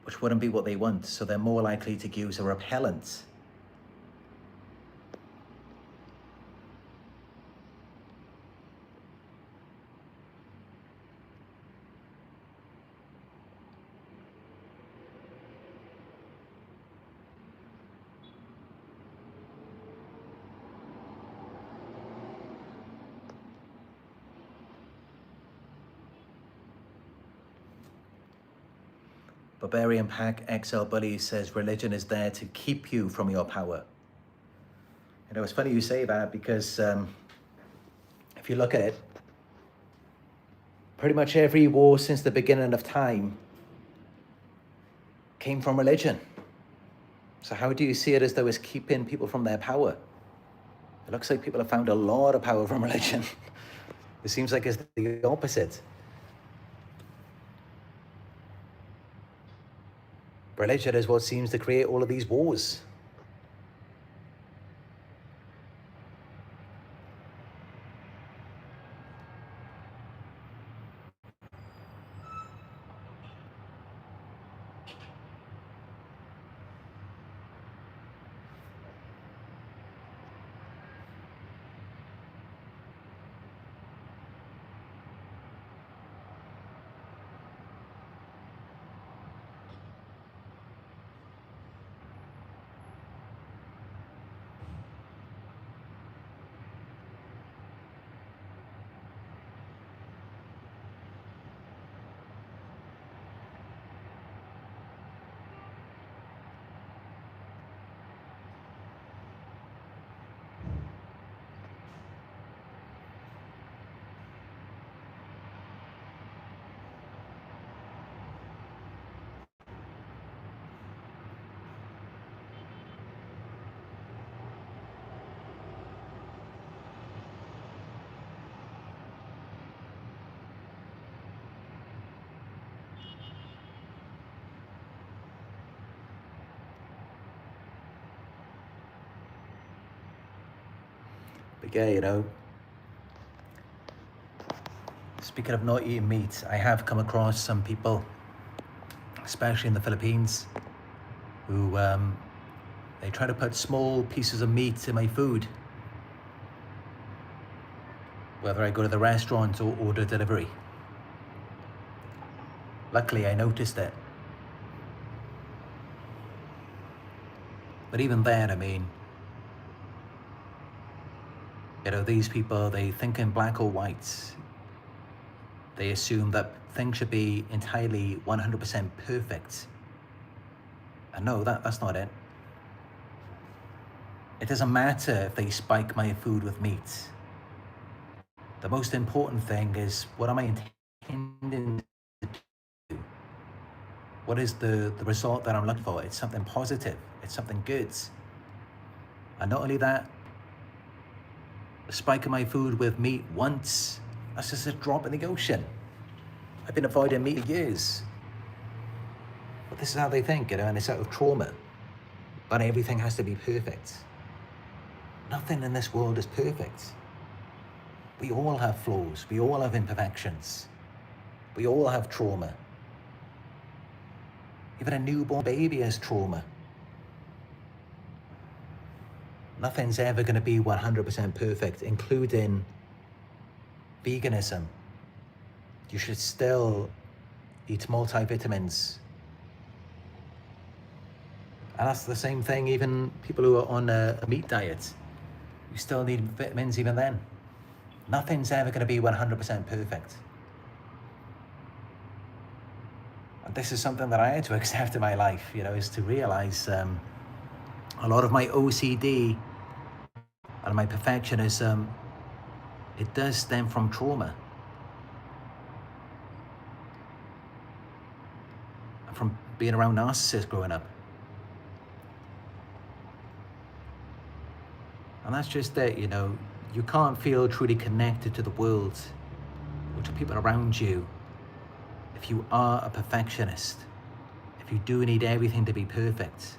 [SPEAKER 1] which wouldn't be what they want. So they're more likely to use a repellent. Barbarian Pack XL Bully says religion is there to keep you from your power. You know, it's funny you say that, because if you look at it, pretty much every war since the beginning of time came from religion. So how do you see it as though it's keeping people from their power? It looks like people have found a lot of power from religion. It seems like it's the opposite. Religion is what seems to create all of these wars. But yeah, you know, speaking of not eating meat, I have come across some people, especially in the Philippines, who they try to put small pieces of meat in my food, whether I go to the restaurant or order delivery. Luckily, I noticed it. But even then, I mean, you know, these people, they think in black or white. They assume that things should be entirely 100% perfect. And no, that's not it. It doesn't matter if they spike my food with meat. The most important thing is, what am I intending to do? What is the result that I'm looking for? It's something positive. It's something good. And not only that, spiking my food with meat once, that's just a drop in the ocean. I've been avoiding meat for years. But this is how they think, you know, and it's out of trauma. But everything has to be perfect. Nothing in this world is perfect. We all have flaws. We all have imperfections. We all have trauma. Even a newborn baby has trauma. Nothing's ever going to be 100% perfect, including veganism. You should still eat multivitamins. And that's the same thing, even people who are on a meat diet. You still need vitamins even then. Nothing's ever going to be 100% perfect. And this is something that I had to accept in my life, you know, is to realize a lot of my OCD and my perfectionism, it does stem from trauma. From being around narcissists growing up. And that's just it, you know, you can't feel truly connected to the world or to people around you if you are a perfectionist, if you do need everything to be perfect.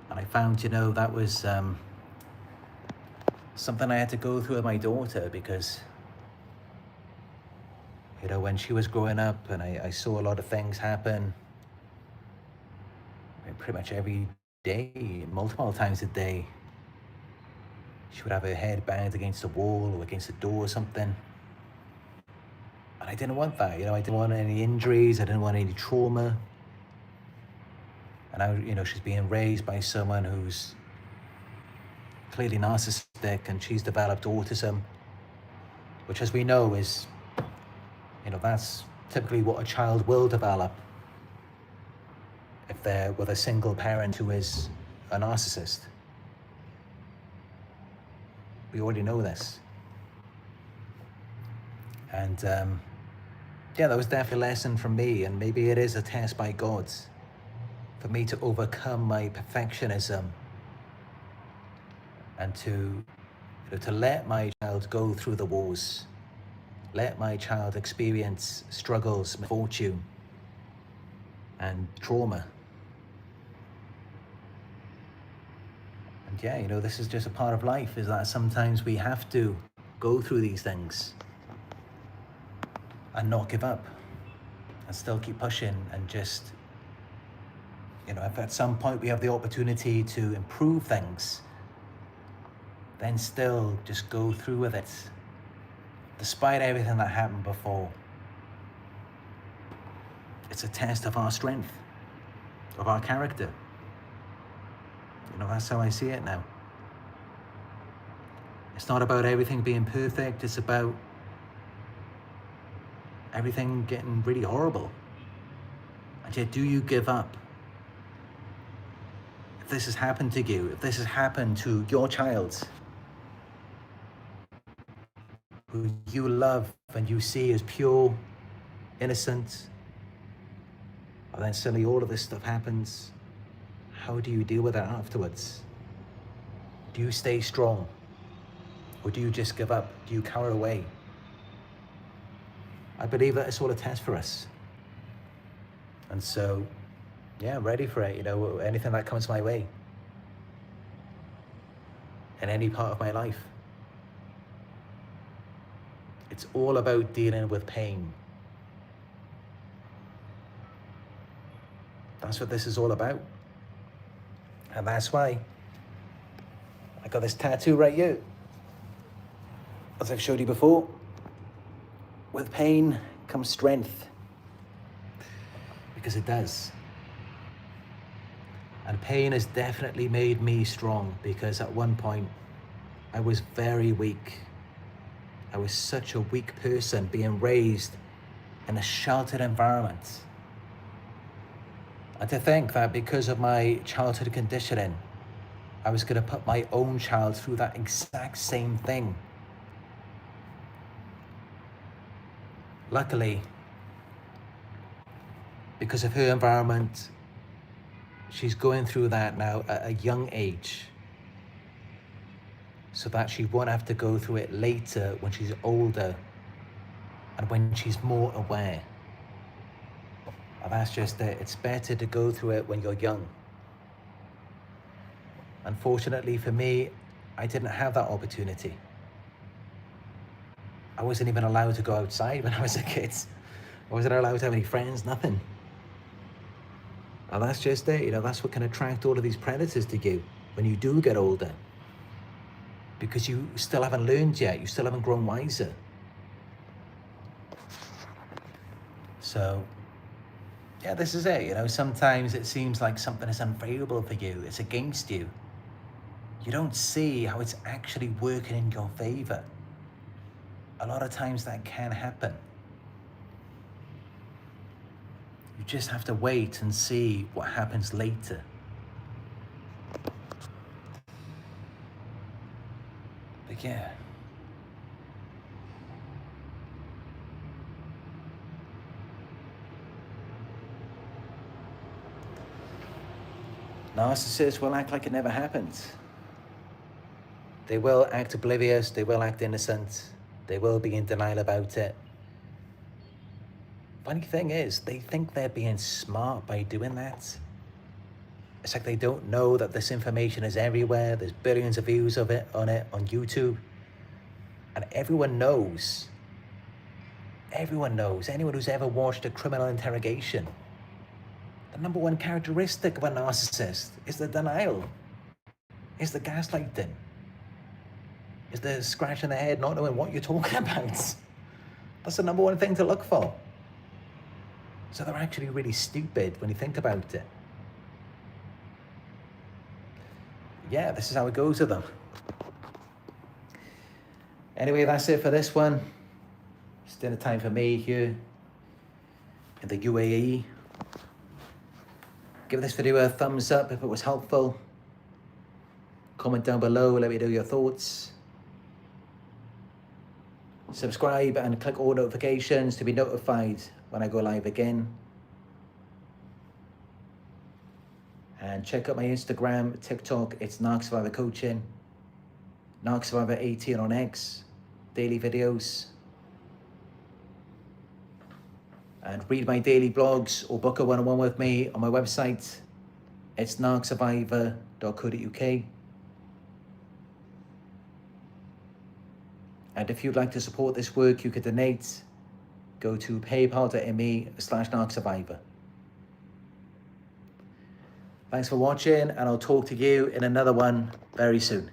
[SPEAKER 1] And I found, that was something I had to go through with my daughter, because, when she was growing up and I saw a lot of things happen, pretty much every day, multiple times a day, she would have her head banged against a wall or against a door or something. And I didn't want that, I didn't want any injuries, I didn't want any trauma. And now, she's being raised by someone who's clearly narcissistic, and she's developed autism, which, as we know, is, that's typically what a child will develop if they're with a single parent who is a narcissist. We already know this. And that was definitely a lesson from me, and maybe it is a test by God for me to overcome my perfectionism and to let my child go through the wars, let my child experience struggles, misfortune, and trauma. And this is just a part of life, is that sometimes we have to go through these things and not give up and still keep pushing, and just, if at some point we have the opportunity to improve things, then still just go through with it, despite everything that happened before. It's a test of our strength, of our character. That's how I see it now. It's not about everything being perfect, it's about everything getting really horrible. And yet, do you give up? If this has happened to you, if this has happened to your child, who you love and you see as pure, innocent, and then suddenly all of this stuff happens, how do you deal with it afterwards? Do you stay strong? Or do you just give up? Do you cower away? I believe that it's all a test for us. And so, ready for it, anything that comes my way. In any part of my life. It's all about dealing with pain. That's what this is all about. And that's why I got this tattoo right here. As I've showed you before, with pain comes strength. Because it does. And pain has definitely made me strong, because at one point I was very weak. I was such a weak person, being raised in a sheltered environment. And to think that because of my childhood conditioning, I was going to put my own child through that exact same thing. Luckily, because of her environment, she's going through that now at a young age, so that she won't have to go through it later when she's older and when she's more aware. And that's just it. It's better to go through it when you're young. Unfortunately for me, I didn't have that opportunity. I wasn't even allowed to go outside when I was a kid. I wasn't allowed to have any friends, nothing. And that's just it, that's what can attract all of these predators to you when you do get older. Because you still haven't learned yet, you still haven't grown wiser. So, this is it, sometimes it seems like something is unfavorable for you, it's against you. You don't see how it's actually working in your favor. A lot of times that can happen. You just have to wait and see what happens later. But narcissists will act like it never happened. They will act oblivious, they will act innocent, they will be in denial about it. Funny thing is, they think they're being smart by doing that. It's like they don't know that this information is everywhere. There's billions of views of it on YouTube. And everyone knows, anyone who's ever watched a criminal interrogation, the number one characteristic of a narcissist is the denial, is the gaslighting, is the scratching the head, not knowing what you're talking about. That's the number one thing to look for. So they're actually really stupid when you think about it. Yeah, this is how it goes with them. Anyway, that's it for this one. It's dinner time for me here in the UAE. Give this video a thumbs up if it was helpful. Comment down below, let me know your thoughts. Subscribe and click all notifications to be notified when I go live again. And check out my Instagram, TikTok, it's Narc Survivor Coaching. Narc Survivor 18 on X, daily videos. And read my daily blogs or book a one-on-one with me on my website. It's narcsurvivor.co.uk. And if you'd like to support this work, you could donate. Go to paypal.me/narcsurvivor. Thanks for watching, and I'll talk to you in another one very soon.